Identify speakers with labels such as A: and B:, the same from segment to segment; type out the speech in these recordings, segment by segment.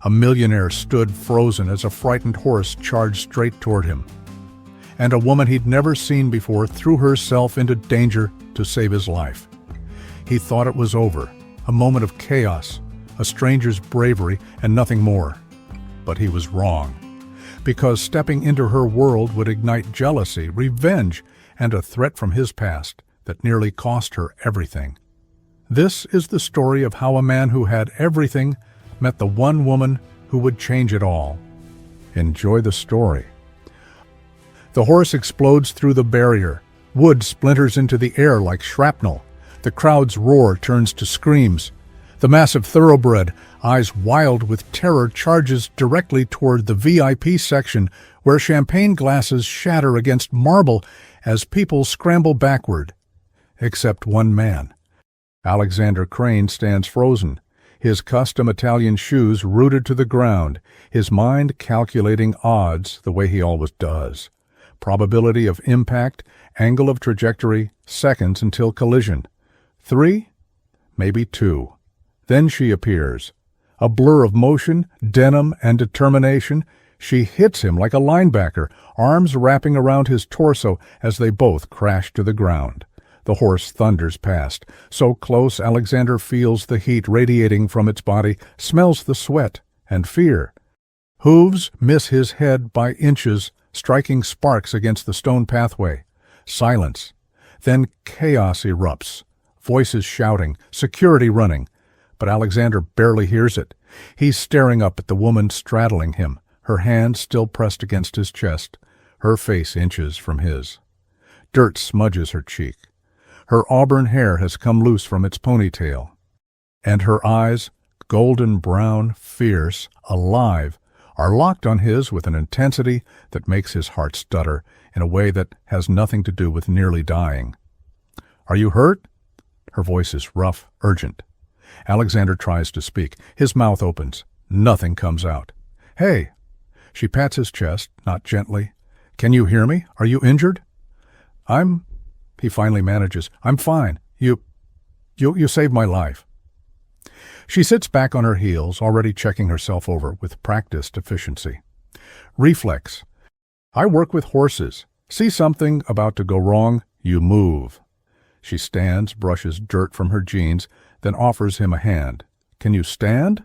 A: A millionaire stood frozen as a frightened horse charged straight toward him. And a woman he'd never seen before threw herself into danger to save his life. He thought it was over, a moment of chaos, a stranger's bravery, and nothing more. But he was wrong, because stepping into her world would ignite jealousy, revenge, and a threat from his past that nearly cost her everything. This is the story of how a man who had everything met the one woman who would change it all. Enjoy the story. The horse explodes through the barrier. Wood splinters into the air like shrapnel. The crowd's roar turns to screams. The massive thoroughbred, eyes wild with terror, charges directly toward the VIP section where champagne glasses shatter against marble as people scramble backward. Except one man. Alexander Crane stands frozen, his custom Italian shoes rooted to the ground, his mind calculating odds the way he always does. Probability of impact, angle of trajectory, seconds until collision. 3, maybe 2. Then she appears. A blur of motion, denim, and determination. She hits him like a linebacker, arms wrapping around his torso as they both crash to the ground. The horse thunders past. So close, Alexander feels the heat radiating from its body, smells the sweat and fear. Hooves miss his head by inches, striking sparks against the stone pathway. Silence. Then chaos erupts. Voices shouting, security running. But Alexander barely hears it. He's staring up at the woman straddling him, her hand still pressed against his chest, her face inches from his. Dirt smudges her cheek. Her auburn hair has come loose from its ponytail. And her eyes, golden brown, fierce, alive, are locked on his with an intensity that makes his heart stutter in a way that has nothing to do with nearly dying. "Are you hurt?" Her voice is rough, urgent. Alexander tries to speak. His mouth opens. Nothing comes out. "Hey!" She pats his chest, not gently. "Can you hear me? Are you injured?" He finally manages. "I'm fine. You saved my life." She sits back on her heels, already checking herself over with practiced efficiency. Reflex. I work with horses. See something about to go wrong, you move. She stands, brushes dirt from her jeans, then offers him a hand. "Can you stand?"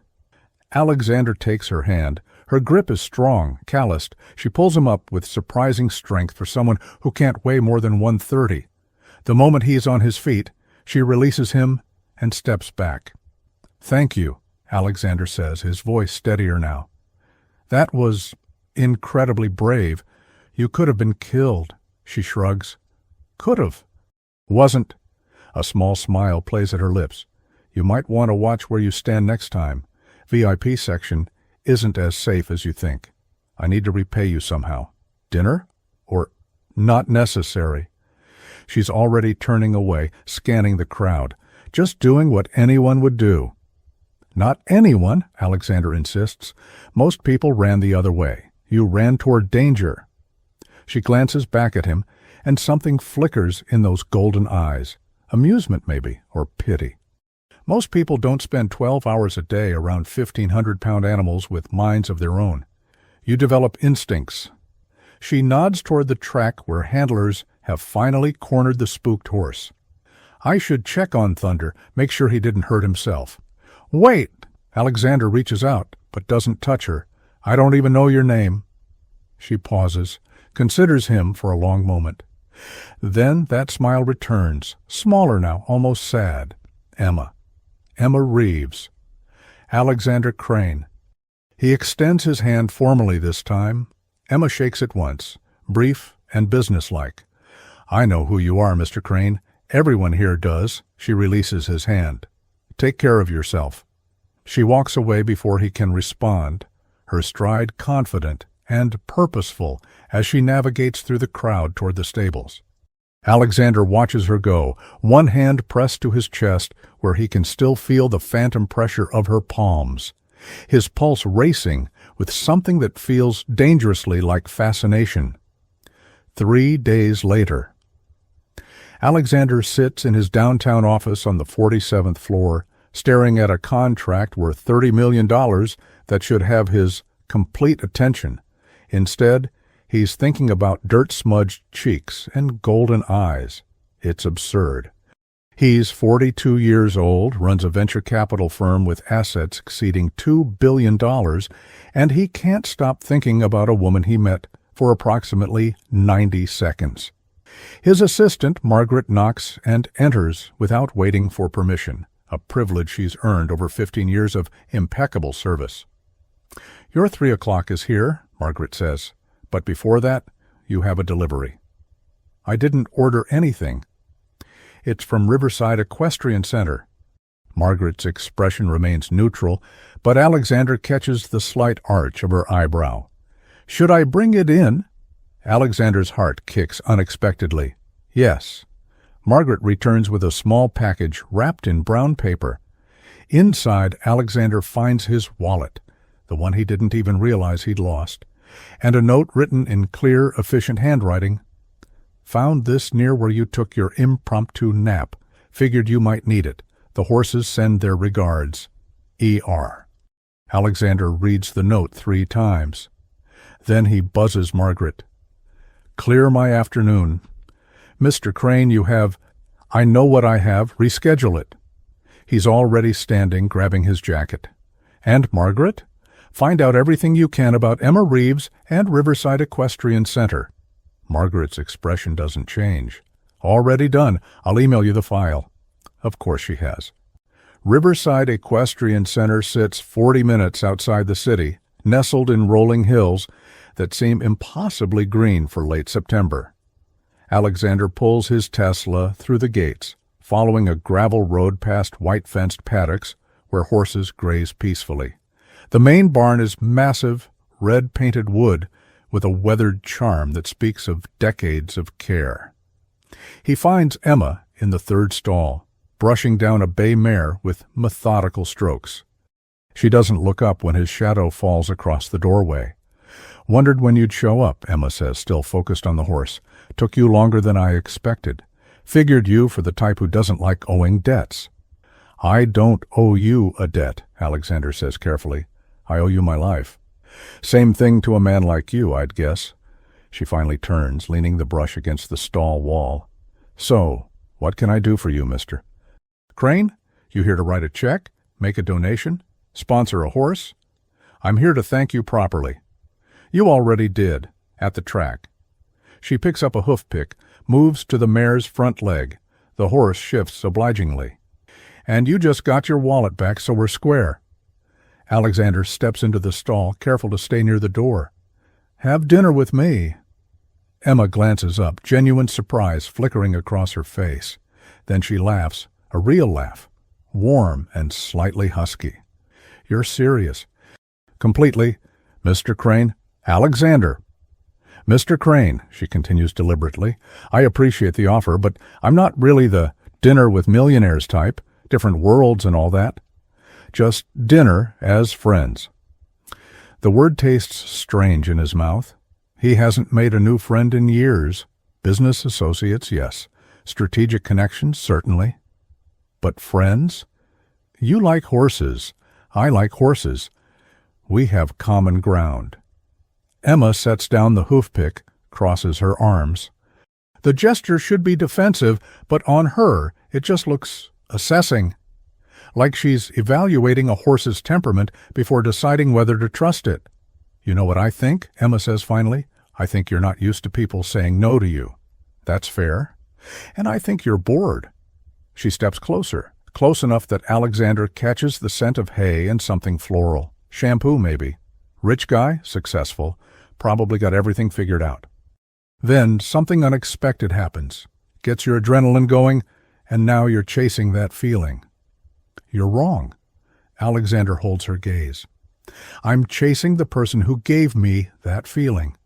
A: Alexander takes her hand. Her grip is strong, calloused. She pulls him up with surprising strength for someone who can't weigh more than 130. The moment he is on his feet, she releases him and steps back. "Thank you," Alexander says, his voice steadier now. "That was incredibly brave. You could have been killed," she shrugs. "Could have." "Wasn't." A small smile plays at her lips. "You might want to watch where you stand next time. VIP section isn't as safe as you think. I need to repay you somehow. Dinner? Or not necessary." She's already turning away, scanning the crowd, just doing what anyone would do. "Not anyone," Alexander insists. "Most people ran the other way. You ran toward danger." She glances back at him, and something flickers in those golden eyes. Amusement, maybe, or pity. Most people don't spend 12 hours a day around 1,500-pound animals with minds of their own. You develop instincts. She nods toward the track where handlers have finally cornered the spooked horse. "I should check on Thunder, make sure he didn't hurt himself." "Wait!" Alexander reaches out, but doesn't touch her. "I don't even know your name." She pauses, considers him for a long moment. Then that smile returns, smaller now, almost sad. Emma. Emma Reeves. Alexander Crane. He extends his hand formally this time. Emma shakes it once, brief and businesslike. "I know who you are, Mr. Crane. Everyone here does." She releases his hand. "Take care of yourself." She walks away before he can respond, her stride confident and purposeful as she navigates through the crowd toward the stables. Alexander watches her go, one hand pressed to his chest where he can still feel the phantom pressure of her palms, his pulse racing with something that feels dangerously like fascination. 3 days later. Alexander sits in his downtown office on the 47th floor, staring at a contract worth $30 million that should have his complete attention. Instead, he's thinking about dirt-smudged cheeks and golden eyes. It's absurd. He's 42 years old, runs a venture capital firm with assets exceeding $2 billion, and he can't stop thinking about a woman he met for approximately 90 seconds. His assistant, Margaret, knocks and enters without waiting for permission, a privilege she's earned over 15 years of impeccable service. "Your 3 o'clock is here," Margaret says, "but before that, you have a delivery." "I didn't order anything." "It's from Riverside Equestrian Center." Margaret's expression remains neutral, but Alexander catches the slight arch of her eyebrow. "Should I bring it in?" Alexander's heart kicks unexpectedly. "Yes." Margaret returns with a small package wrapped in brown paper. Inside, Alexander finds his wallet, the one he didn't even realize he'd lost, and a note written in clear, efficient handwriting. "Found this near where you took your impromptu nap. Figured you might need it. The horses send their regards. E.R." Alexander reads the note 3 times. Then he buzzes Margaret. "Clear my afternoon. Mr. Crane, you have... I know what I have. Reschedule it." He's already standing, grabbing his jacket. "And Margaret? Find out everything you can about Emma Reeves and Riverside Equestrian Center." Margaret's expression doesn't change. "Already done. I'll email you the file." Of course she has. Riverside Equestrian Center sits 40 minutes outside the city, nestled in rolling hills that seem impossibly green for late September. Alexander pulls his Tesla through the gates, following a gravel road past white-fenced paddocks where horses graze peacefully. The main barn is massive, red-painted wood with a weathered charm that speaks of decades of care. He finds Emma in the 3rd stall, brushing down a bay mare with methodical strokes. She doesn't look up when his shadow falls across the doorway. "Wondered when you'd show up," Emma says, still focused on the horse. "Took you longer than I expected. Figured you for the type who doesn't like owing debts." "I don't owe you a debt," Alexander says carefully. "I owe you my life." "Same thing to a man like you, I'd guess." She finally turns, leaning the brush against the stall wall. "So, what can I do for you, mister?" "Crane, you here to write a check, make a donation, sponsor a horse?" "I'm here to thank you properly." "You already did, at the track." She picks up a hoof pick, moves to the mare's front leg. The horse shifts obligingly. "And you just got your wallet back, so we're square." Alexander steps into the stall, careful to stay near the door. "Have dinner with me." Emma glances up, genuine surprise flickering across her face. Then she laughs, a real laugh, warm and slightly husky. "You're serious?" "Completely. Mr. Crane." "Alexander." "Mr. Crane," she continues deliberately, "I appreciate the offer, but I'm not really the dinner with millionaires type, different worlds and all that. Just dinner as friends." The word tastes strange in his mouth. He hasn't made a new friend in years. Business associates, yes. Strategic connections, certainly. But friends? You like horses. I like horses. We have common ground. Emma sets down the hoof-pick, crosses her arms. The gesture should be defensive, but on her it just looks assessing. Like she's evaluating a horse's temperament before deciding whether to trust it. "You know what I think?" Emma says finally. "I think you're not used to people saying no to you." "That's fair." "And I think you're bored." She steps closer, close enough that Alexander catches the scent of hay and something floral. Shampoo, maybe. Rich guy, successful, probably got everything figured out. Then something unexpected happens. Gets your adrenaline going, and now you're chasing that feeling. "You're wrong." Alexander holds her gaze. "I'm chasing the person who gave me that feeling."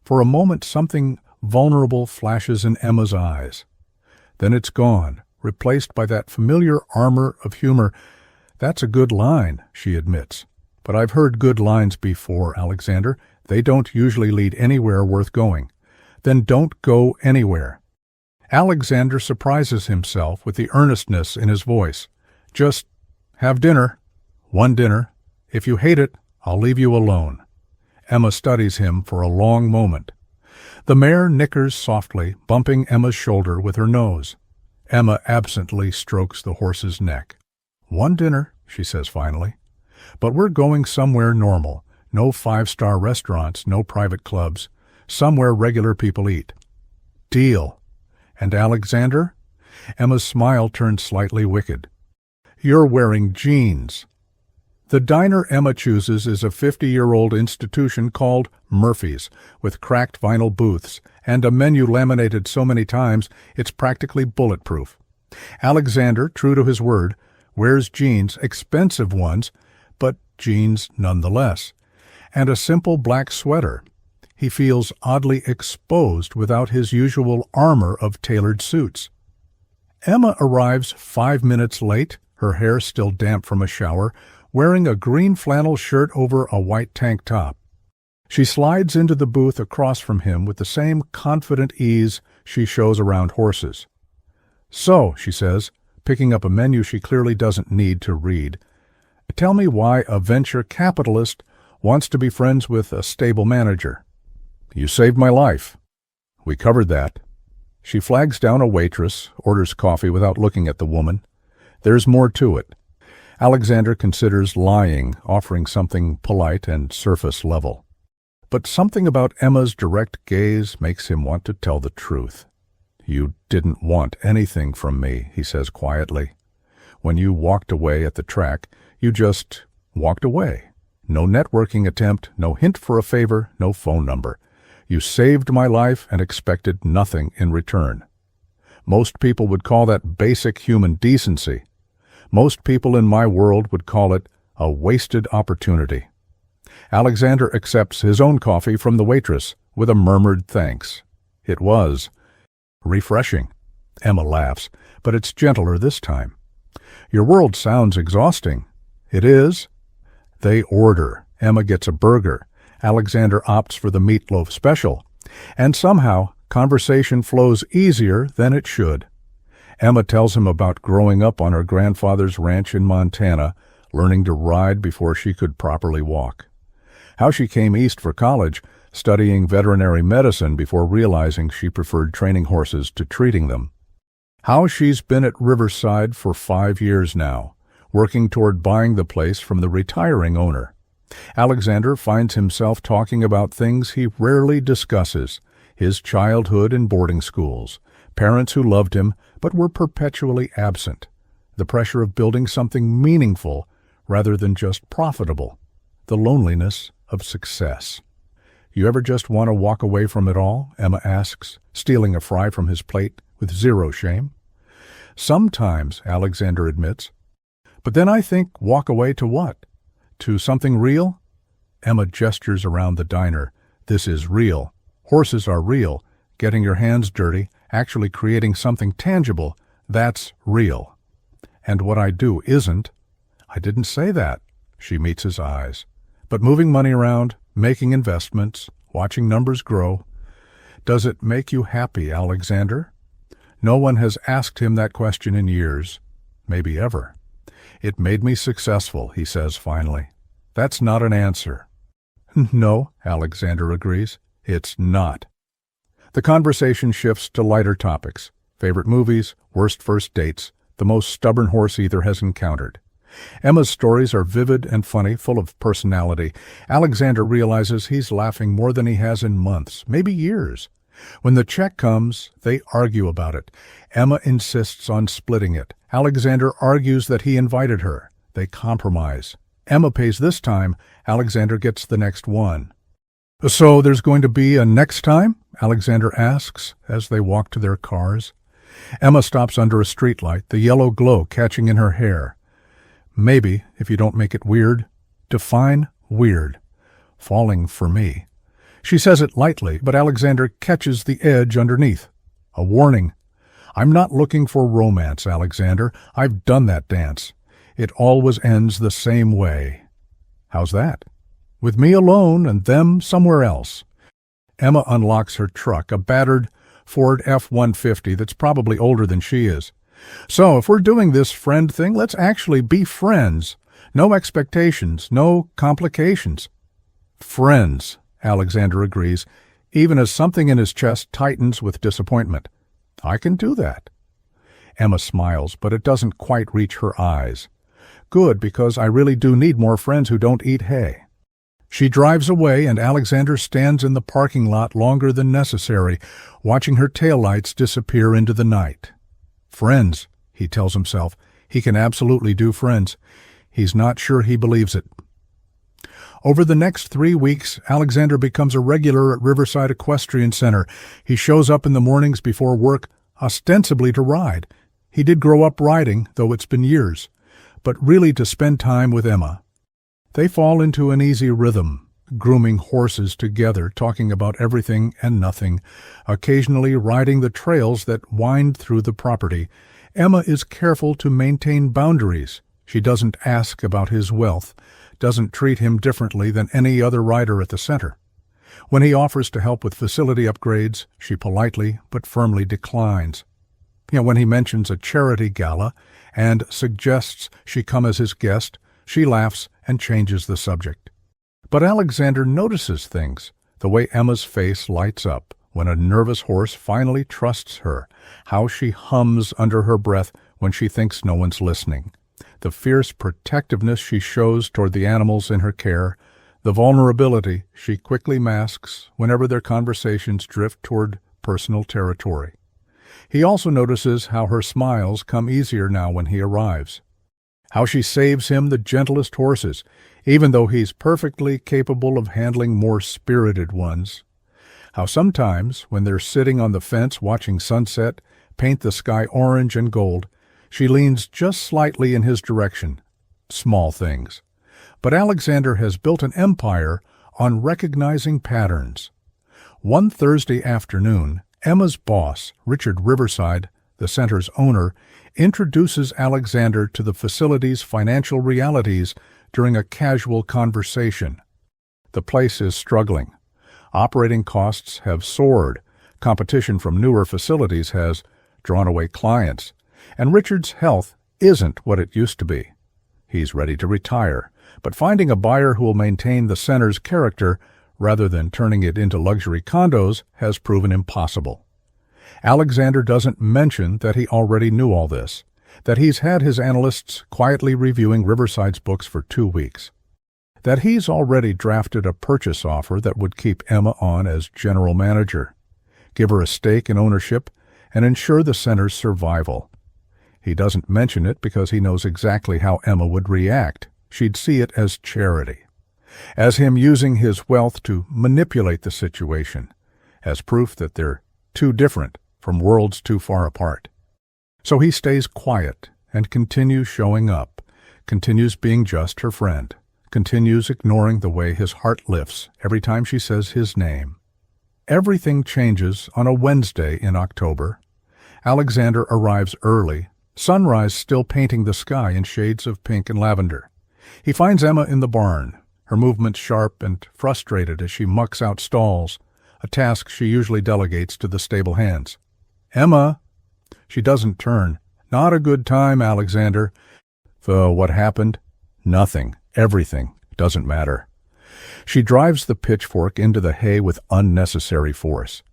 A: For a moment, something vulnerable flashes in Emma's eyes. Then it's gone, replaced by that familiar armor of humor. "That's a good line," she admits. "But I've heard good lines before, Alexander. They don't usually lead anywhere worth going." "Then don't go anywhere." Alexander surprises himself with the earnestness in his voice. "Just Have dinner. One dinner. If you hate it, I'll leave you alone. Emma studies him for a long moment. The mare nickers softly, bumping Emma's shoulder with her nose. Emma absently strokes the horse's neck. One dinner, she says finally. But we're going somewhere normal. No five-star restaurants, no private clubs. Somewhere regular people eat. Deal. And Alexander? Emma's smile turned slightly wicked. You're wearing jeans. The diner Emma chooses is a 50-year-old institution called Murphy's, with cracked vinyl booths and a menu laminated so many times it's practically bulletproof. Alexander, true to his word, wears jeans, expensive ones, but jeans nonetheless, and a simple black sweater. He feels oddly exposed without his usual armor of tailored suits. Emma arrives 5 minutes late, her hair still damp from a shower, wearing a green flannel shirt over a white tank top. She slides into the booth across from him with the same confident ease she shows around horses. So, she says, picking up a menu she clearly doesn't need to read, tell me why a venture capitalist wants to be friends with a stable manager. You saved my life. We covered that. She flags down a waitress, orders coffee without looking at the woman. There's more to it. Alexander considers lying, offering something polite and surface level. But something about Emma's direct gaze makes him want to tell the truth. You didn't want anything from me, he says quietly. When you walked away at the track, you just walked away. No networking attempt, no hint for a favor, no phone number. You saved my life and expected nothing in return. Most people would call that basic human decency. Most people in my world would call it a wasted opportunity. Alexander accepts his own coffee from the waitress with a murmured thanks. It was refreshing. Emma laughs, but it's gentler this time. Your world sounds exhausting. It is. They order. Emma gets a burger. Alexander opts for the meatloaf special. And somehow, conversation flows easier than it should. Emma tells him about growing up on her grandfather's ranch in Montana, learning to ride before she could properly walk. How she came east for college, studying veterinary medicine before realizing she preferred training horses to treating them. How she's been at Riverside for 5 years now, working toward buying the place from the retiring owner. Alexander finds himself talking about things he rarely discusses, his childhood in boarding schools, parents who loved him but were perpetually absent, the pressure of building something meaningful rather than just profitable, the loneliness of success. You ever just want to walk away from it all? Emma asks, stealing a fry from his plate with zero shame. Sometimes, Alexander admits. But then I think, walk away to what? To something real? Emma gestures around the diner. This is real. Horses are real. Getting your hands dirty, actually creating something tangible, that's real. And what I do isn't. I didn't say that. She meets his eyes. But moving money around, making investments, watching numbers grow. Does it make you happy, Alexander? No one has asked him that question in years, maybe ever. It made me successful, he says finally. That's not an answer. No, Alexander agrees. It's not. The conversation shifts to lighter topics. Favorite movies, worst first dates, the most stubborn horse either has encountered. Emma's stories are vivid and funny, full of personality. Alexander realizes he's laughing more than he has in months, maybe years. When the check comes, they argue about it. Emma insists on splitting it. Alexander argues that he invited her. They compromise. Emma pays this time. Alexander gets the next one. So there's going to be a next time? Alexander asks as they walk to their cars. Emma stops under a streetlight, the yellow glow catching in her hair. Maybe, if you don't make it weird. Define weird. Falling for me. She says it lightly, but Alexander catches the edge underneath. A warning. I'm not looking for romance, Alexander. I've done that dance. It always ends the same way. How's that? With me alone and them somewhere else. Emma unlocks her truck, a battered Ford F-150 that's probably older than she is. So if we're doing this friend thing, let's actually be friends. No expectations, no complications. Friends, Alexander agrees, even as something in his chest tightens with disappointment. I can do that. Emma smiles, but it doesn't quite reach her eyes. Good, because I really do need more friends who don't eat hay. She drives away, and Alexander stands in the parking lot longer than necessary, watching her taillights disappear into the night. Friends, he tells himself. He can absolutely do friends. He's not sure he believes it. Over the next 3 weeks, Alexander becomes a regular at Riverside Equestrian Center. He shows up in the mornings before work, ostensibly to ride. He did grow up riding, though it's been years, but really to spend time with Emma. They fall into an easy rhythm, grooming horses together, talking about everything and nothing, occasionally riding the trails that wind through the property. Emma is careful to maintain boundaries. She doesn't ask about his wealth, doesn't treat him differently than any other rider at the center. When he offers to help with facility upgrades, she politely but firmly declines. When he mentions a charity gala and suggests she come as his guest, she laughs and changes the subject. But Alexander notices things, the way Emma's face lights up when a nervous horse finally trusts her, how she hums under her breath when she thinks no one's listening, the fierce protectiveness she shows toward the animals in her care, the vulnerability she quickly masks whenever their conversations drift toward personal territory. He also notices how her smiles come easier now when he arrives, how she saves him the gentlest horses, even though he's perfectly capable of handling more spirited ones, how sometimes, when they're sitting on the fence watching sunset paint the sky orange and gold, she leans just slightly in his direction. Small things. But Alexander has built an empire on recognizing patterns. One Thursday afternoon, Emma's boss, Richard Riverside, the center's owner, introduces Alexander to the facility's financial realities during a casual conversation. The place is struggling. Operating costs have soared. Competition from newer facilities has drawn away clients. And Richard's health isn't what it used to be. He's ready to retire, but finding a buyer who will maintain the center's character rather than turning it into luxury condos has proven impossible. Alexander doesn't mention that he already knew all this, that he's had his analysts quietly reviewing Riverside's books for 2 weeks, that he's already drafted a purchase offer that would keep Emma on as general manager, give her a stake in ownership, and ensure the center's survival. He doesn't mention it because he knows exactly how Emma would react. She'd see it as charity, as him using his wealth to manipulate the situation, as proof that they're too different from worlds too far apart. So he stays quiet and continues showing up, continues being just her friend, continues ignoring the way his heart lifts every time she says his name. Everything changes on a Wednesday in October. Alexander arrives early, sunrise still painting the sky in shades of pink and lavender. He finds Emma in the barn, her movements sharp and frustrated as she mucks out stalls, a task she usually delegates to the stable hands. "Emma!" She doesn't turn. "Not a good time, Alexander." What happened? Nothing. Everything. Doesn't matter. She drives the pitchfork into the hay with unnecessary force.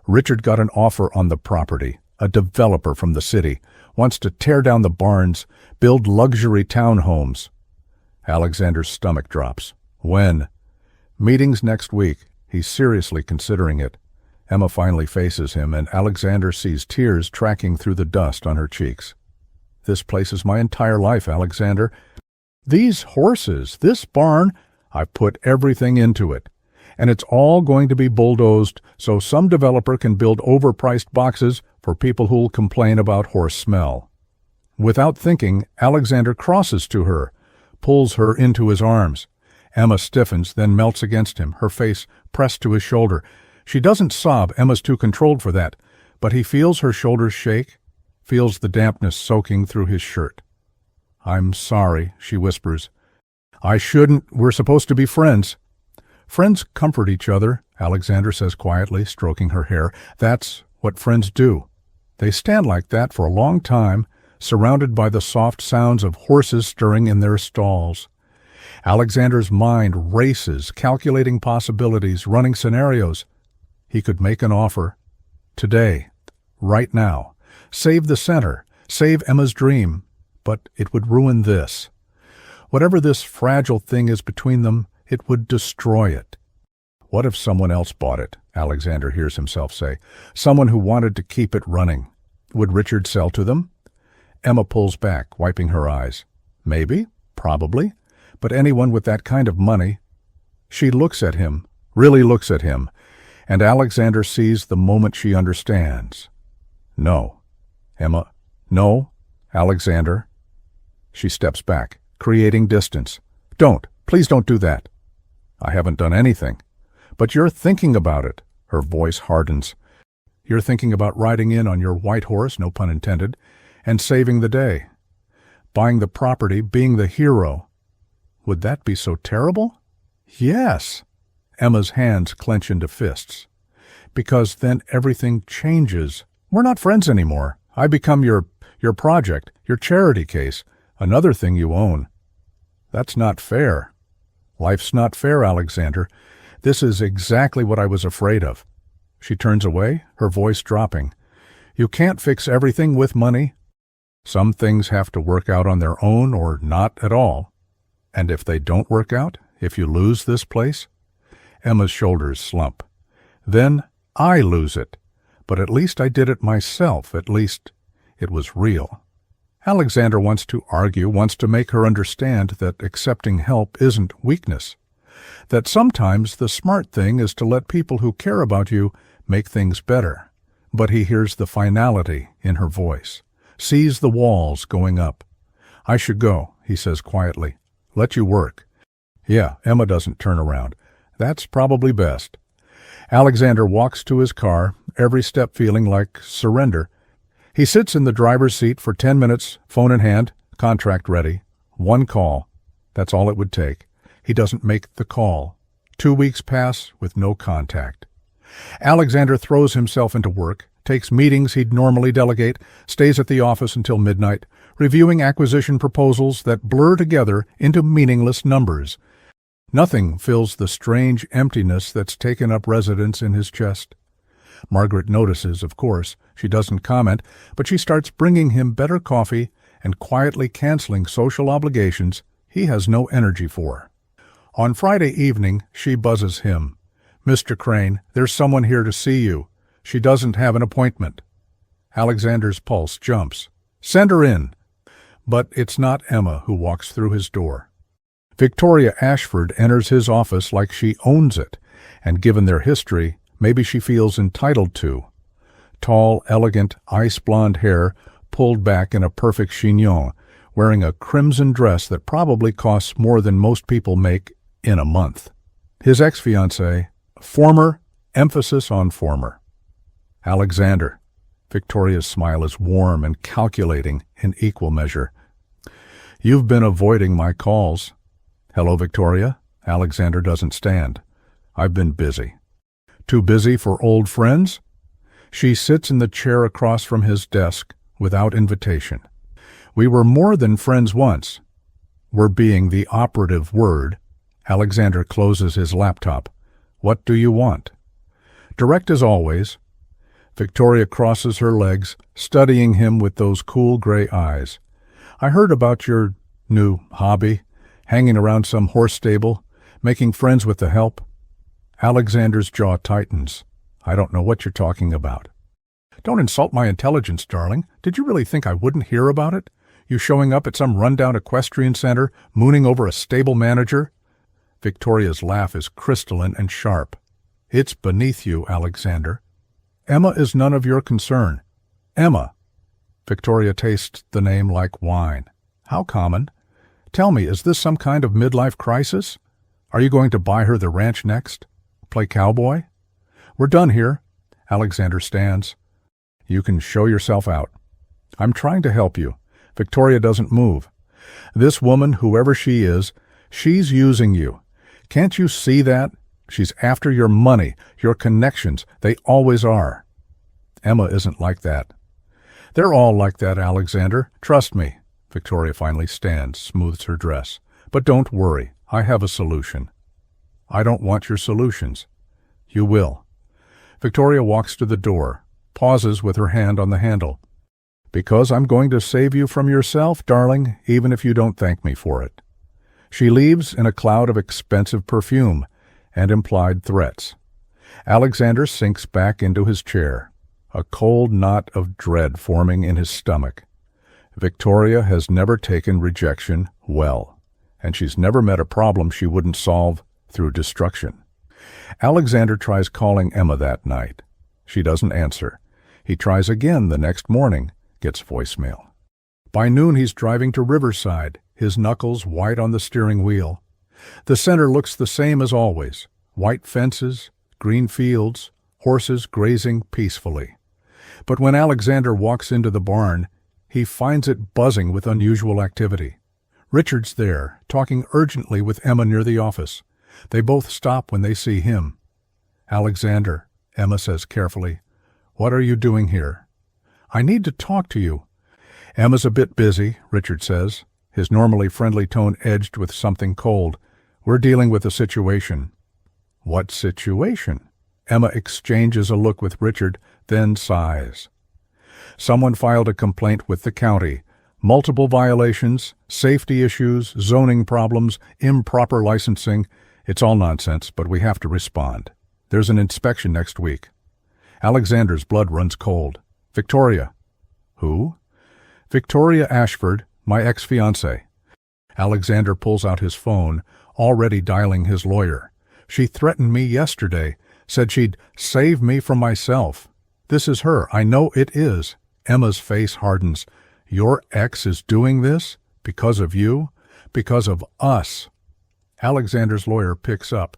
A: Richard got an offer on the property. A developer from the city wants to tear down the barns, build luxury townhomes. Alexander's stomach drops. When? Meetings next week. He's seriously considering it. Emma finally faces him, and Alexander sees tears tracking through the dust on her cheeks. "This place is my entire life, Alexander. These horses, this barn, I've put everything into it. And it's all going to be bulldozed so some developer can build overpriced boxes for people who'll complain about horse smell." Without thinking, Alexander crosses to her, pulls her into his arms. Emma stiffens, then melts against him, her face pressed to his shoulder. She doesn't sob, Emma's too controlled for that, but he feels her shoulders shake, feels the dampness soaking through his shirt. "I'm sorry," she whispers. "I shouldn't. We're supposed to be friends." "Friends comfort each other," Alexander says quietly, stroking her hair. "That's what friends do. They stand like that for a long time, surrounded by the soft sounds of horses stirring in their stalls. Alexander's mind races, calculating possibilities, running scenarios. He could make an offer. Today. Right now. Save the center. Save Emma's dream. But it would ruin this. Whatever this fragile thing is between them, it would destroy it. What if someone else bought it? Alexander hears himself say. Someone who wanted to keep it running. Would Richard sell to them? Emma pulls back, wiping her eyes. Maybe. Probably. But anyone with that kind of money. She looks at him, really looks at him, and Alexander sees the moment she understands. No. Emma. No. Alexander. She steps back, creating distance. Don't. Please don't do that. I haven't done anything. But you're thinking about it. Her voice hardens. You're thinking about riding in on your white horse, no pun intended, and saving the day. Buying the property, being the hero. Would that be so terrible? Yes. Emma's hands clench into fists. Because then everything changes. We're not friends anymore. I become your project, your charity case, another thing you own. That's not fair. Life's not fair, Alexander. This is exactly what I was afraid of. She turns away, her voice dropping. You can't fix everything with money. Some things have to work out on their own or not at all. And if they don't work out, if you lose this place? Emma's shoulders slump. Then I lose it. But at least I did it myself. At least it was real. Alexander wants to argue, wants to make her understand that accepting help isn't weakness. That sometimes the smart thing is to let people who care about you make things better. But he hears the finality in her voice, sees the walls going up. I should go, he says quietly. Let you work. Yeah, Emma doesn't turn around. That's probably best. Alexander walks to his car, every step feeling like surrender. He sits in the driver's seat for 10 minutes, phone in hand, contract ready. One call. That's all it would take. He doesn't make the call. 2 weeks pass with no contact. Alexander throws himself into work, takes meetings he'd normally delegate, stays at the office until midnight, reviewing acquisition proposals that blur together into meaningless numbers. Nothing fills the strange emptiness that's taken up residence in his chest. Margaret notices, of course. She doesn't comment, but she starts bringing him better coffee and quietly canceling social obligations he has no energy for. On Friday evening, she buzzes him. Mr. Crane, there's someone here to see you. She doesn't have an appointment. Alexander's pulse jumps. Send her in. But it's not Emma who walks through his door. Victoria Ashford enters his office like she owns it, and given their history, maybe she feels entitled to. Tall, elegant, ice-blonde hair pulled back in a perfect chignon, wearing a crimson dress that probably costs more than most people make in a month. His ex-fiancée, former, emphasis on former. Alexander. Victoria's smile is warm and calculating in equal measure. You've been avoiding my calls. Hello, Victoria. Alexander doesn't stand. I've been busy. Too busy for old friends? She sits in the chair across from his desk without invitation. We were more than friends once. We're being the operative word. Alexander closes his laptop. What do you want? Direct as always. Victoria crosses her legs, studying him with those cool gray eyes. I heard about your new hobby, hanging around some horse stable, making friends with the help. Alexander's jaw tightens. I don't know what you're talking about. Don't insult my intelligence, darling. Did you really think I wouldn't hear about it? You showing up at some rundown equestrian center, mooning over a stable manager? Victoria's laugh is crystalline and sharp. It's beneath you, Alexander. Emma is none of your concern. Emma. Victoria tastes the name like wine. How common. Tell me, is this some kind of midlife crisis? Are you going to buy her the ranch next? Play cowboy? We're done here. Alexander stands. You can show yourself out. I'm trying to help you. Victoria doesn't move. This woman, whoever she is, she's using you. Can't you see that? She's after your money, your connections. They always are. Emma isn't like that. They're all like that, Alexander. Trust me. Victoria finally stands, smooths her dress. But don't worry. I have a solution. I don't want your solutions. You will. Victoria walks to the door, pauses with her hand on the handle. Because I'm going to save you from yourself, darling, even if you don't thank me for it. She leaves in a cloud of expensive perfume and implied threats. Alexander sinks back into his chair, a cold knot of dread forming in his stomach. Victoria has never taken rejection well, and she's never met a problem she wouldn't solve through destruction. Alexander tries calling Emma that night. She doesn't answer. He tries again the next morning, gets voicemail. By noon he's driving to Riverside, his knuckles white on the steering wheel. The center looks the same as always, white fences, green fields, horses grazing peacefully. But when Alexander walks into the barn, he finds it buzzing with unusual activity. Richard's there, talking urgently with Emma near the office. They both stop when they see him. Alexander, Emma says carefully, what are you doing here? I need to talk to you. Emma's a bit busy, Richard says, his normally friendly tone edged with something cold. We're dealing with a situation. What situation? Emma exchanges a look with Richard, then sighs. Someone filed a complaint with the county. Multiple violations, safety issues, zoning problems, improper licensing. It's all nonsense, but we have to respond. There's an inspection next week. Alexander's blood runs cold. Victoria. Who? Victoria Ashford, my ex-fiancée. Alexander pulls out his phone, already dialing his lawyer. She threatened me yesterday, said she'd save me from myself. This is her. I know it is. Emma's face hardens. Your ex is doing this? Because of you? Because of us. Alexander's lawyer picks up.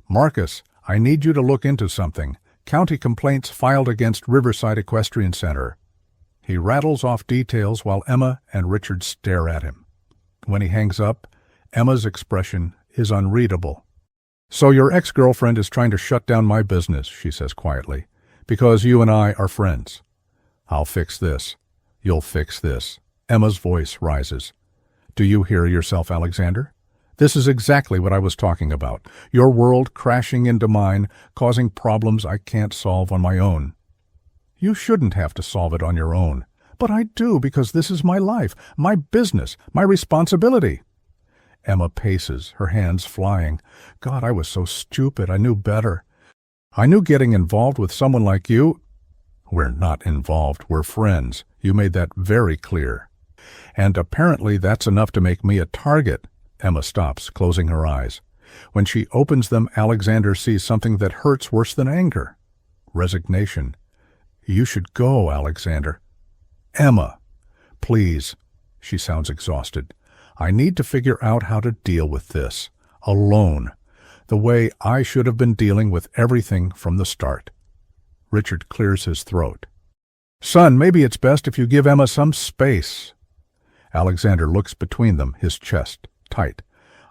A: Marcus, I need you to look into something. County complaints filed against Riverside Equestrian Center. He rattles off details while Emma and Richard stare at him. When he hangs up, Emma's expression is unreadable. So your ex-girlfriend is trying to shut down my business, she says quietly, because you and I are friends. I'll fix this. You'll fix this. Emma's voice rises. Do you hear yourself, Alexander? This is exactly what I was talking about. Your world crashing into mine, causing problems I can't solve on my own. You shouldn't have to solve it on your own. But I do, because this is my life, my business, my responsibility. Emma paces, her hands flying. God, I was so stupid. I knew better. I knew getting involved with someone like you... We're not involved. We're friends. You made that very clear. And apparently that's enough to make me a target. Emma stops, closing her eyes. When she opens them, Alexander sees something that hurts worse than anger. Resignation. You should go, Alexander. Emma, please. She sounds exhausted. I need to figure out how to deal with this. Alone. The way I should have been dealing with everything from the start. Richard clears his throat. Son, maybe it's best if you give Emma some space. Alexander looks between them, his chest tight.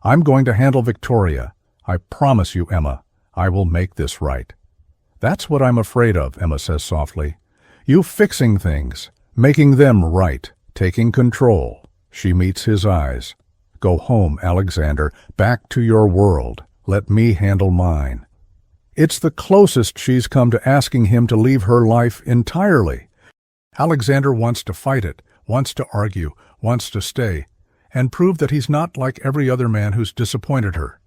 A: I'm going to handle Victoria. I promise you, Emma. I will make this right. That's what I'm afraid of, Emma says softly. You fixing things, making them right, taking control. She meets his eyes. Go home, Alexander, back to your world. Let me handle mine. It's the closest she's come to asking him to leave her life entirely. Alexander wants to fight it, wants to argue, wants to stay, and prove that he's not like every other man who's disappointed her.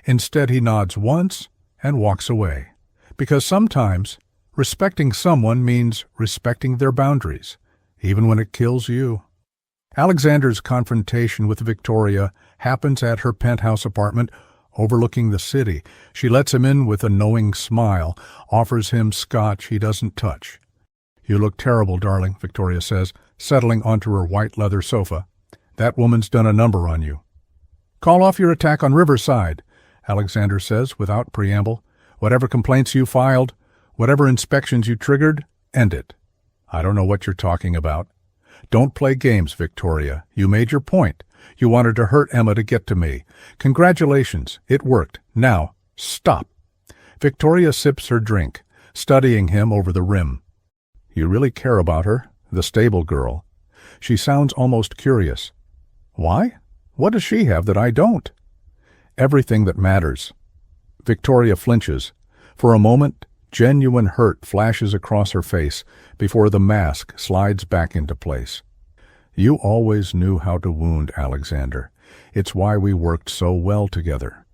A: Instead, he nods once and walks away. Because sometimes, respecting someone means respecting their boundaries, even when it kills you. Alexander's confrontation with Victoria happens at her penthouse apartment overlooking the city. She lets him in with a knowing smile, offers him scotch he doesn't touch. You look terrible, darling, Victoria says, settling onto her white leather sofa. That woman's done a number on you. Call off your attack on Riverside, Alexander says without preamble. Whatever complaints you filed, whatever inspections you triggered, end it. I don't know what you're talking about. Don't play games, Victoria. You made your point. You wanted to hurt Emma to get to me. Congratulations. It worked. Now, stop. Victoria sips her drink, studying him over the rim. You really care about her? the stable girl. She sounds almost curious. Why? What does she have that I don't? Everything that matters. Victoria flinches. For a moment, genuine hurt flashes across her face before the mask slides back into place. You always knew how to wound, Alexander. It's why we worked so well together.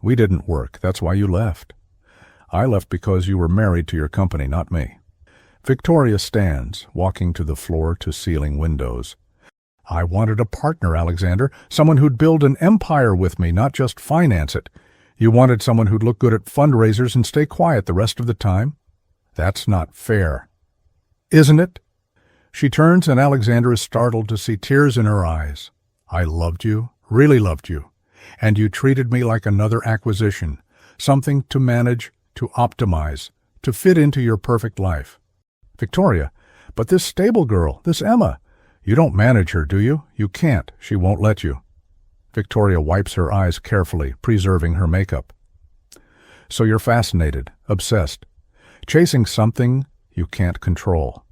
A: We didn't work. That's why you left. I left because you were married to your company, not me. Victoria stands, walking to the floor-to-ceiling windows. I wanted a partner, Alexander, someone who'd build an empire with me, not just finance it. You wanted someone who'd look good at fundraisers and stay quiet the rest of the time? That's not fair. Isn't it? She turns and Alexander is startled to see tears in her eyes. I loved you, really loved you, and you treated me like another acquisition, something to manage, to optimize, to fit into your perfect life. Victoria, but this stable girl, this Emma, you don't manage her, do you? You can't. She won't let you. Victoria wipes her eyes carefully, preserving her makeup. So you're fascinated, obsessed, chasing something you can't control.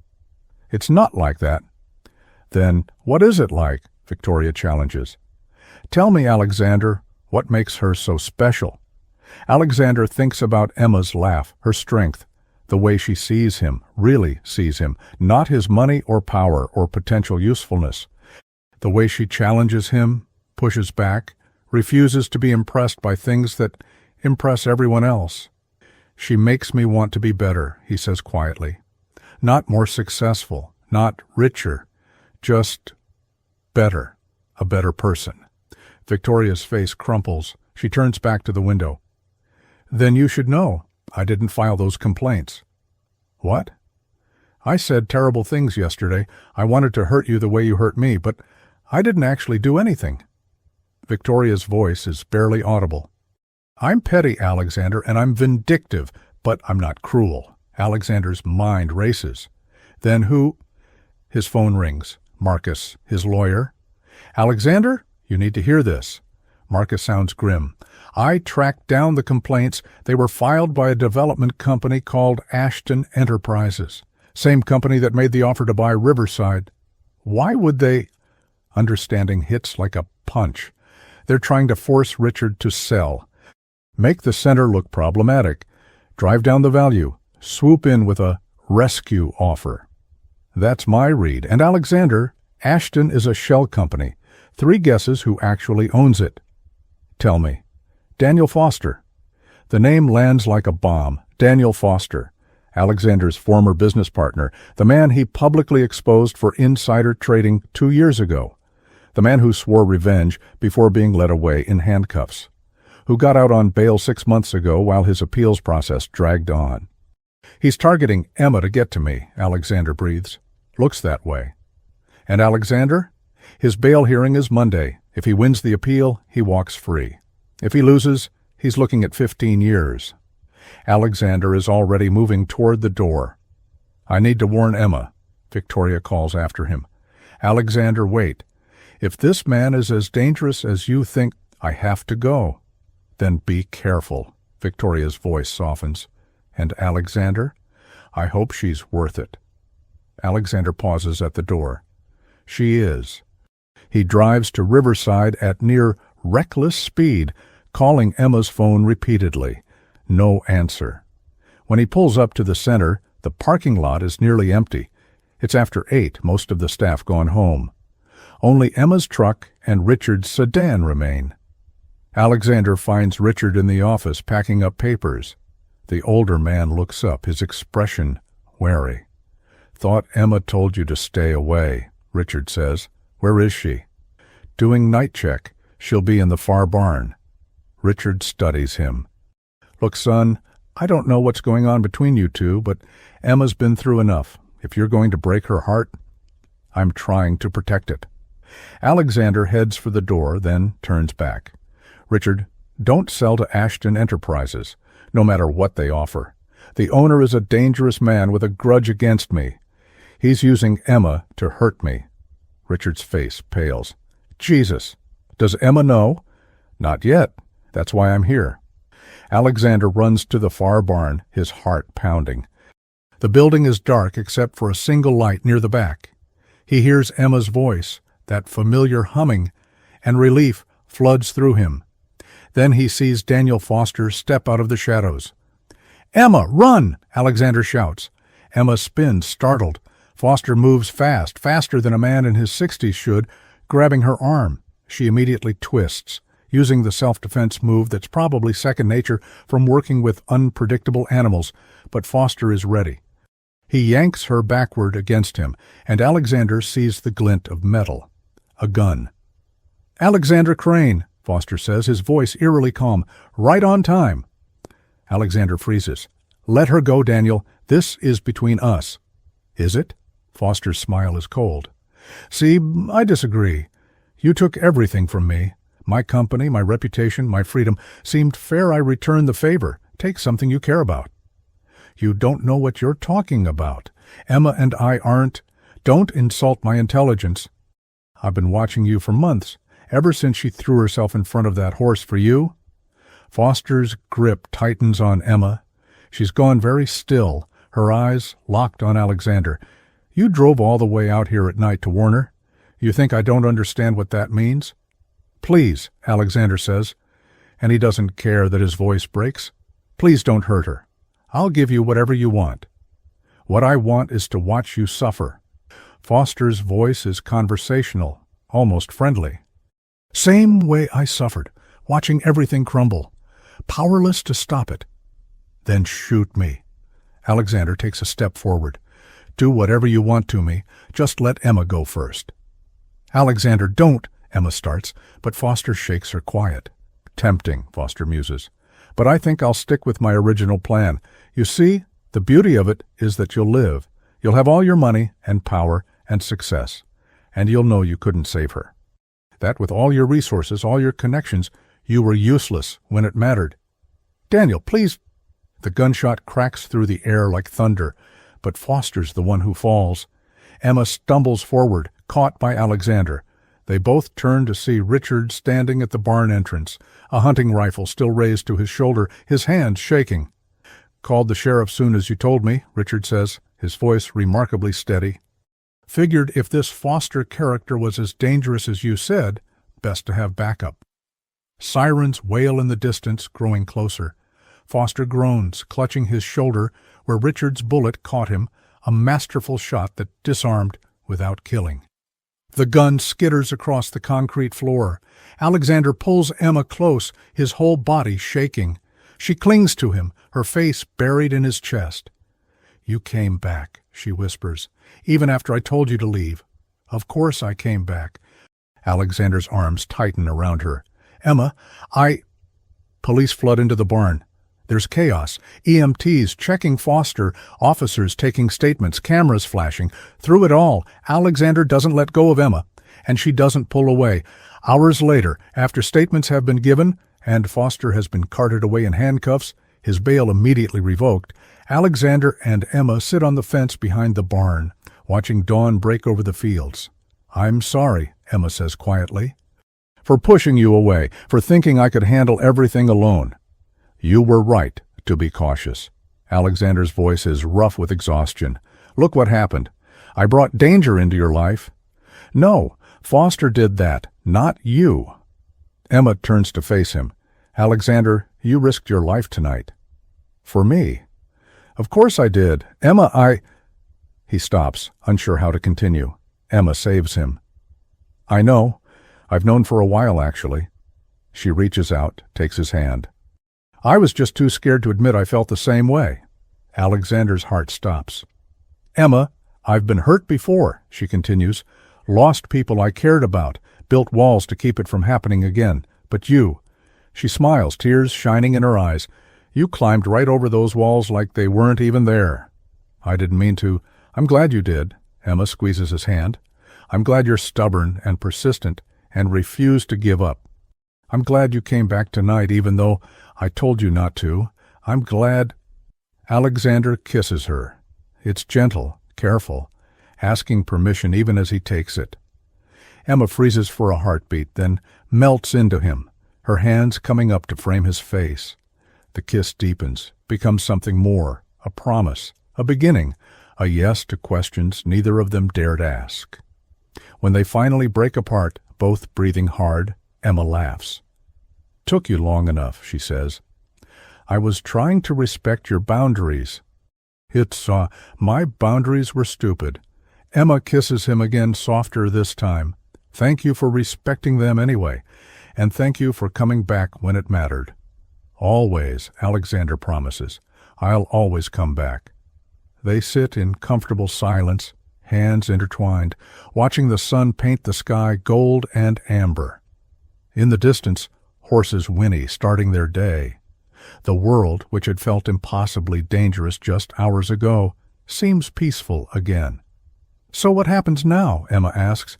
A: It's not like that. Then what is it like? Victoria challenges. Tell me, Alexander, what makes her so special? Alexander thinks about Emma's laugh, her strength, the way she sees him, really sees him, not his money or power or potential usefulness. The way she challenges him, pushes back, refuses to be impressed by things that impress everyone else. She makes me want to be better, he says quietly. Not more successful, not richer, just better, a better person. Victoria's face crumples. She turns back to the window. Then you should know. I didn't file those complaints. What? I said terrible things yesterday. I wanted to hurt you the way you hurt me, but I didn't actually do anything. Victoria's voice is barely audible. I'm petty, Alexander, and I'm vindictive, but I'm not cruel. Alexander's mind races. Then who? His phone rings. Marcus, his lawyer. Alexander, you need to hear this. Marcus sounds grim. I tracked down the complaints. They were filed by a development company called Ashton Enterprises. Same company that made the offer to buy Riverside. Why would they? Understanding hits like a punch. They're trying to force Richard to sell. Make the center look problematic. Drive down the value. Swoop in with a rescue offer. That's my read. And Alexander, Ashton is a shell company. 3 guesses who actually owns it. Tell me. Daniel Foster. The name lands like a bomb. Daniel Foster, Alexander's former business partner, the man he publicly exposed for insider trading 2 years ago, the man who swore revenge before being led away in handcuffs, who got out on bail 6 months ago while his appeals process dragged on. He's targeting Emma to get to me, Alexander breathes. Looks that way. And Alexander? His bail hearing is Monday. If he wins the appeal, he walks free. If he loses, he's looking at 15 years. Alexander is already moving toward the door. I need to warn Emma, Victoria calls after him. Alexander, wait. If this man is as dangerous as you think, I have to go. Then be careful, Victoria's voice softens. And Alexander? I hope she's worth it. Alexander pauses at the door. She is. He drives to Riverside at near reckless speed, calling Emma's phone repeatedly. No answer. When he pulls up to the center, the parking lot is nearly empty. It's after 8, most of the staff gone home. Only Emma's truck and Richard's sedan remain. Alexander finds Richard in the office packing up papers. The older man looks up, his expression wary. Thought Emma told you to stay away, Richard says. Where is she? Doing night check. She'll be in the far barn. Richard studies him. Look, son, I don't know what's going on between you two, but Emma's been through enough. If you're going to break her heart, I'm trying to protect it. Alexander heads for the door, then turns back. Richard, don't sell to Ashton Enterprises, no matter what they offer. The owner is a dangerous man with a grudge against me. He's using Emma to hurt me. Richard's face pales. Jesus, does Emma know? Not yet. That's why I'm here. Alexander runs to the far barn, his heart pounding. The building is dark except for a single light near the back. He hears Emma's voice, that familiar humming, and relief floods through him. Then he sees Daniel Foster step out of the shadows. "Emma, run!" Alexander shouts. Emma spins, startled. Foster moves fast, faster than a man in his 60s should, grabbing her arm. She immediately twists, using the self-defense move that's probably second nature from working with unpredictable animals, but Foster is ready. He yanks her backward against him, and Alexander sees the glint of metal. A gun. "Alexander Crane," Foster says, his voice eerily calm. "Right on time." Alexander freezes. "Let her go, Daniel. This is between us." "Is it?" Foster's smile is cold. "See, I disagree. You took everything from me. My company, my reputation, my freedom. Seemed fair I return the favor. Take something you care about." "You don't know what you're talking about. Emma and I aren't. Don't insult my intelligence. I've been watching you for months, ever since she threw herself in front of that horse for you." Foster's grip tightens on Emma. She's gone very still, her eyes locked on Alexander. "You drove all the way out here at night to warn her? You think I don't understand what that means?" "Please," Alexander says, and he doesn't care that his voice breaks. "Please don't hurt her. I'll give you whatever you want. What I want is to watch you suffer." Foster's voice is conversational, almost friendly. "Same way I suffered, watching everything crumble, powerless to stop it." "Then shoot me." Alexander takes a step forward. "Do whatever you want to me. Just let Emma go first." "Alexander, don't," Emma starts, but Foster shakes her quiet. "Tempting," Foster muses. "But I think I'll stick with my original plan. You see, the beauty of it is that you'll live. You'll have all your money and power and success, and you'll know you couldn't save her. That with all your resources, all your connections, you were useless when it mattered." "Daniel, please." The gunshot cracks through the air like thunder, but Foster's the one who falls. Emma stumbles forward, caught by Alexander. They both turn to see Richard standing at the barn entrance, a hunting rifle still raised to his shoulder, his hands shaking. "Called the sheriff soon as you told me," Richard says, his voice remarkably steady. "Figured if this Foster character was as dangerous as you said, best to have backup." Sirens wail in the distance, growing closer. Foster groans, clutching his shoulder where Richard's bullet caught him, a masterful shot that disarmed without killing. The gun skitters across the concrete floor. Alexander pulls Emma close, his whole body shaking. She clings to him, her face buried in his chest. "You came back," she whispers, "even after I told you to leave." "Of course I came back." Alexander's arms tighten around her. "Emma, Police flood into the barn. There's chaos. EMTs checking Foster, officers taking statements, cameras flashing. Through it all, Alexander doesn't let go of Emma, and she doesn't pull away. Hours later, after statements have been given, and Foster has been carted away in handcuffs, his bail immediately revoked, Alexander and Emma sit on the fence behind the barn, watching dawn break over the fields. "I'm sorry," Emma says quietly, "for pushing you away, for thinking I could handle everything alone. You were right to be cautious." Alexander's voice is rough with exhaustion. "Look what happened. I brought danger into your life." "No, Foster did that, not you." Emma turns to face him. "Alexander, you risked your life tonight." "For me?" "Of course I did. Emma, He stops, unsure how to continue. Emma saves him. "I know. I've known for a while, actually." She reaches out, takes his hand. "I was just too scared to admit I felt the same way." Alexander's heart stops. "Emma, I've been hurt before," she continues. "Lost people I cared about, built walls to keep it from happening again. But you," she smiles, tears shining in her eyes, "you climbed right over those walls like they weren't even there." "I didn't mean to." "I'm glad you did." Emma squeezes his hand. "I'm glad you're stubborn and persistent and refuse to give up. I'm glad you came back tonight even though I told you not to. I'm glad—" Alexander kisses her. It's gentle, careful, asking permission even as he takes it. Emma freezes for a heartbeat, then melts into him, her hands coming up to frame his face. The kiss deepens, becomes something more, a promise, a beginning, a yes to questions neither of them dared ask. When they finally break apart, both breathing hard, Emma laughs. "Took you long enough," she says. "I was trying to respect your boundaries." My boundaries were stupid." Emma kisses him again, softer this time. "Thank you for respecting them anyway, and thank you for coming back when it mattered." "Always," Alexander promises. "I'll always come back." They sit in comfortable silence, hands intertwined, watching the sun paint the sky gold and amber. In the distance, horses whinny, starting their day. The world, which had felt impossibly dangerous just hours ago, seems peaceful again. "So what happens now?" Emma asks.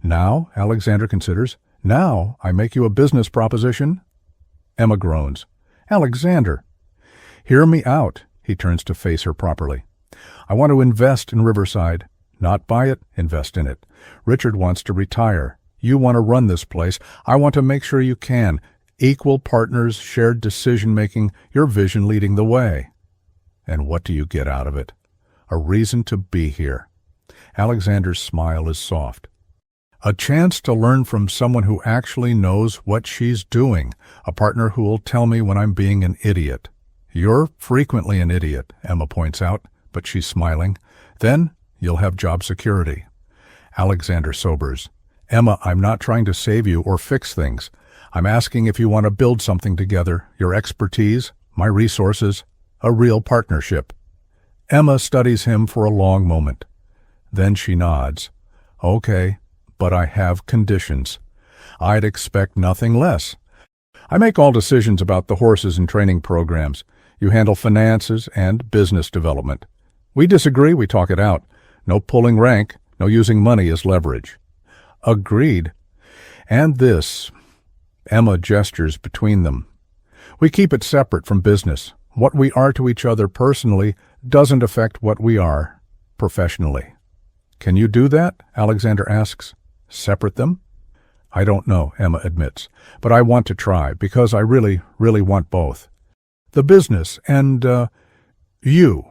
A: "Now," Alexander considers, "now I make you a business proposition?" Emma groans. "Alexander!" "Hear me out." He turns to face her properly. "I want to invest in Riverside. Not buy it, invest in it. Richard wants to retire. You want to run this place. I want to make sure you can. Equal partners, shared decision-making, your vision leading the way." "And what do you get out of it?" "A reason to be here." Alexander's smile is soft. "A chance to learn from someone who actually knows what she's doing, a partner who will tell me when I'm being an idiot." "You're frequently an idiot," Emma points out, but she's smiling. "Then you'll have job security." Alexander sobers. "Emma, I'm not trying to save you or fix things. I'm asking if you want to build something together, your expertise, my resources, a real partnership." Emma studies him for a long moment. Then she nods. "Okay, but I have conditions. I'd expect nothing less. I make all decisions about the horses and training programs. You handle finances and business development. We disagree, we talk it out. No pulling rank, no using money as leverage." "Agreed. And this." Emma gestures between them. "We keep it separate from business. What we are to each other personally doesn't affect what we are professionally." "Can you do that?" Alexander asks. "Separate them?" "I don't know," Emma admits, "but I want to try, because I really, really want both. The business and, you."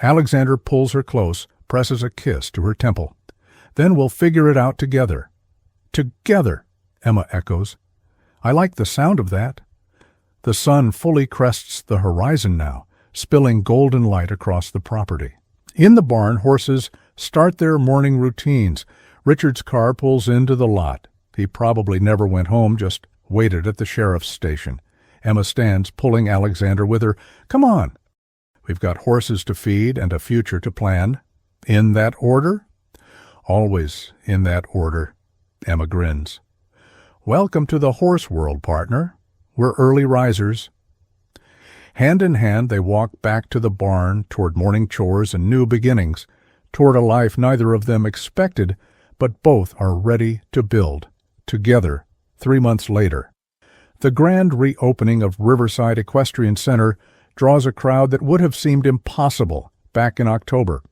A: Alexander pulls her close, presses a kiss to her temple. "Then we'll figure it out together." "Together," Emma echoes. "I like the sound of that." The sun fully crests the horizon now, spilling golden light across the property. In the barn, horses start their morning routines. Richard's car pulls into the lot. He probably never went home, just waited at the sheriff's station. Emma stands, pulling Alexander with her. "Come on." "We've got horses to feed and a future to plan." "In that order?" "Always in that order." Emma grins. "Welcome to the horse world, partner. We're early risers." Hand in hand, they walk back to the barn, toward morning chores and new beginnings, toward a life neither of them expected, but both are ready to build, together, 3 months later. The grand reopening of Riverside Equestrian Center draws a crowd that would have seemed impossible back in October.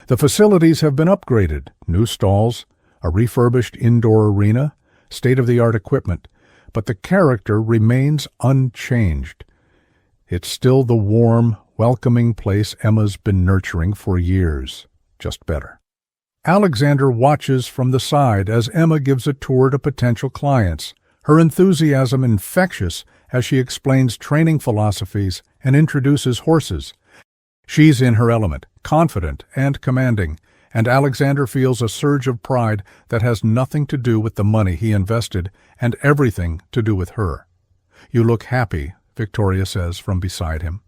A: The facilities have been upgraded, new stalls, a refurbished indoor arena, state-of-the-art equipment, but the character remains unchanged. It's still the warm, welcoming place Emma's been nurturing for years, just better. Alexander watches from the side as Emma gives a tour to potential clients, her enthusiasm infectious as she explains training philosophies and introduces horses. She's in her element, confident and commanding, and Alexander feels a surge of pride that has nothing to do with the money he invested and everything to do with her. "You look happy," Victoria says from beside him.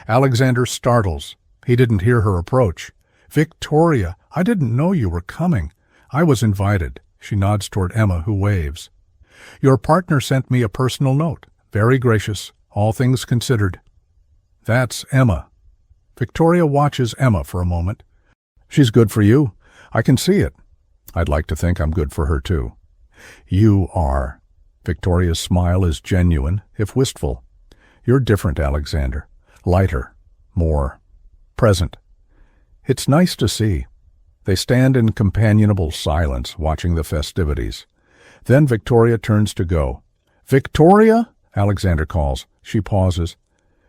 A: Alexander startles. He didn't hear her approach. "Victoria, I didn't know you were coming. I was invited." She nods toward Emma, who waves. "Your partner sent me a personal note. Very gracious, all things considered." That's Emma. Victoria watches Emma for a moment. "She's good for you. I can see it." "I'd like to think I'm good for her, too." "You are." Victoria's smile is genuine, if wistful. "You're different, Alexander. Lighter. More present." "It's nice to see." They stand in companionable silence, watching the festivities. Then Victoria turns to go. "Victoria?" Alexander calls. She pauses.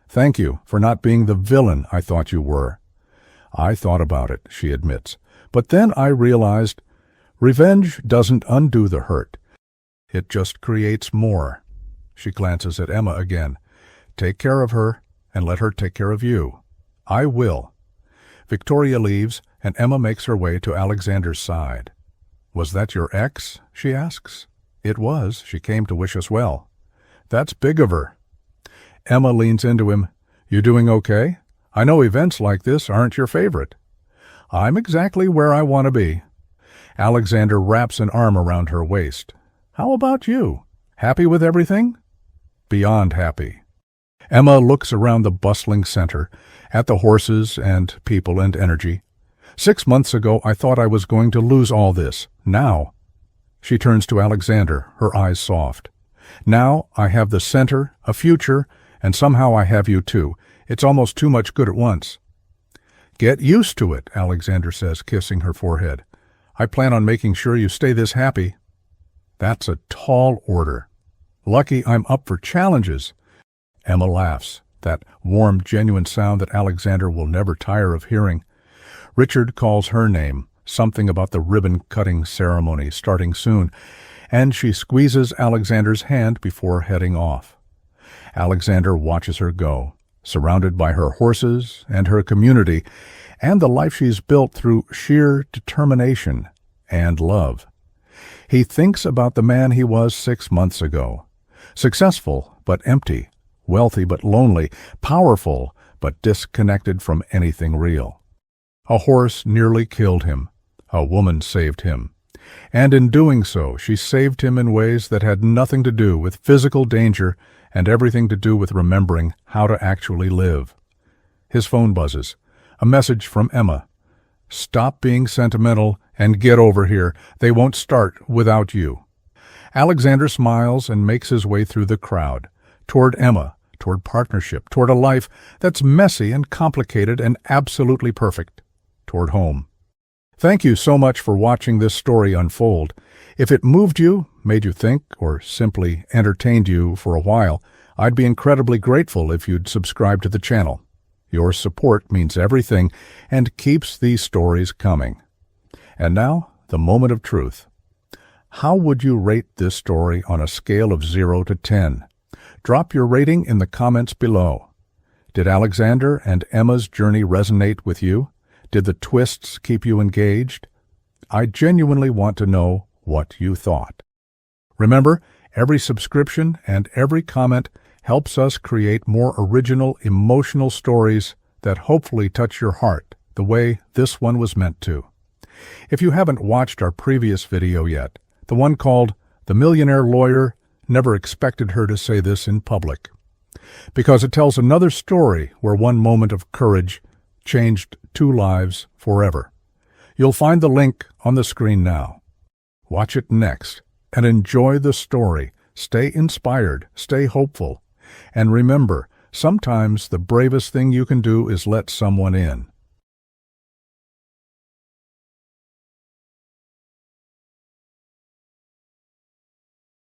A: "Thank you for not being the villain I thought you were." I thought about it, she admits. But then I realized revenge doesn't undo the hurt. It just creates more. She glances at Emma again. Take care of her, and let her take care of you. I will. Victoria leaves, and Emma makes her way to Alexander's side. Was that your ex? She asks. It was. She came to wish us well. That's big of her. Emma leans into him. You doing okay? I know events like this aren't your favorite. I'm exactly where I want to be. Alexander wraps an arm around her waist. How about you? Happy with everything? Beyond happy. Emma looks around the bustling center, at the horses and people and energy. 6 months ago, I thought I was going to lose all this. Now. She turns to Alexander, her eyes soft. Now I have the center, a future, and somehow I have you too. It's almost too much good at once. Get used to it, Alexander says, kissing her forehead. I plan on making sure you stay this happy. That's a tall order. Lucky I'm up for challenges. Emma laughs, that warm, genuine sound that Alexander will never tire of hearing. Richard calls her name, something about the ribbon-cutting ceremony starting soon, and she squeezes Alexander's hand before heading off. Alexander watches her go, surrounded by her horses and her community, and the life she's built through sheer determination and love. He thinks about the man he was 6 months ago. Successful but empty, wealthy but lonely, powerful but disconnected from anything real. A horse nearly killed him. A woman saved him. And in doing so, she saved him in ways that had nothing to do with physical danger and everything to do with remembering how to actually live. His phone buzzes. A message from Emma. Stop being sentimental and get over here. They won't start without you. Alexander smiles and makes his way through the crowd, toward Emma, toward partnership, toward a life that's messy and complicated and absolutely perfect, toward home. Thank you so much for watching this story unfold. If it moved you, made you think, or simply entertained you for a while, I'd be incredibly grateful if you'd subscribe to the channel. Your support means everything and keeps these stories coming. And now, the moment of truth. How would you rate this story on a scale of 0 to 10? Drop your rating in the comments below. Did Alexander and Emma's journey resonate with you? Did the twists keep you engaged? I genuinely want to know what you thought. Remember, every subscription and every comment helps us create more original, emotional stories that hopefully touch your heart the way this one was meant to. If you haven't watched our previous video yet, the one called The Millionaire Lawyer Never Expected Her to Say This in Public, because it tells another story where one moment of courage changed 2 lives forever. You'll find the link on the screen now. Watch it next and enjoy the story. Stay inspired, stay hopeful, and remember, sometimes the bravest thing you can do is let someone in.